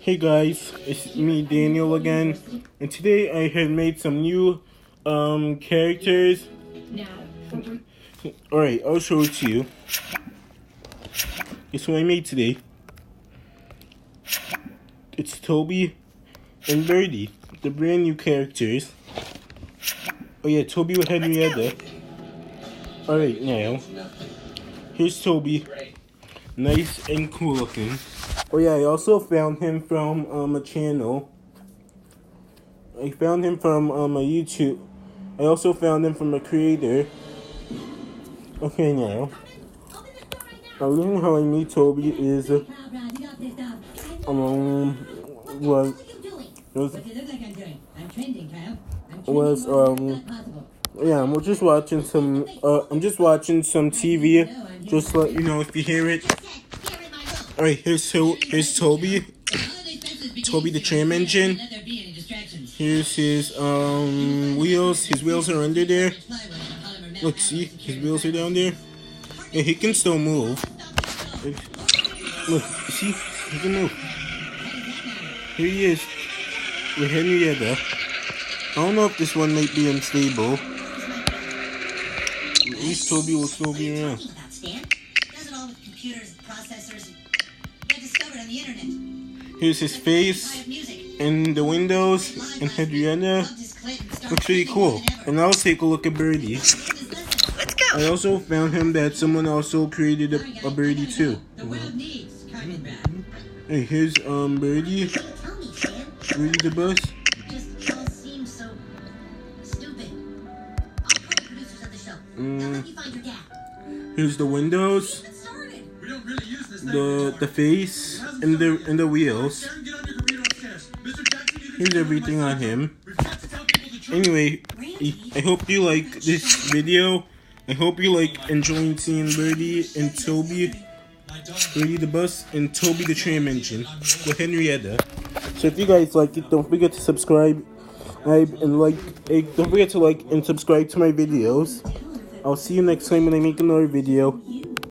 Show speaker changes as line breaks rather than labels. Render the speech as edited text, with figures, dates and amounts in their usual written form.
Hey guys, it's me Daniel again, and today I had made some new characters. Alright, I'll show it to you. Guess what I made today? It's Toby and Bertie, the brand new characters. Oh yeah, Toby with Henrietta. Alright, now here's Toby, nice and cool looking. Oh yeah, I also found him from a channel. I found him from a YouTube. I also found him from a creator. Okay, now the reason how I meet Toby is I'm just watching some TV. Just let you know if you hear it. Alright, here's Toby. Toby the tram engine. Here's his wheels. His wheels are under there. Look, see? His wheels are down there. And he can still move. Look, see? He can move. Here he is. With Henrietta. I don't know if this one might be unstable. At least Toby will still be around. Here's his face and the windows and Henrietta. Looks pretty cool. And I'll take a look at Bertie.
Let's go.
I also found him that someone also created a Bertie too. Hey, here's Bertie. Bertie the bus. Here's the windows, the face, and the wheels. Here's everything on him. Anyway, I hope you like this video. I hope you like enjoying seeing Bertie and Toby, Bertie the bus, and Toby the tram engine with Henrietta. So if you guys like it, don't forget to subscribe and don't forget to like and subscribe to my videos. I'll see you next time when I make another video.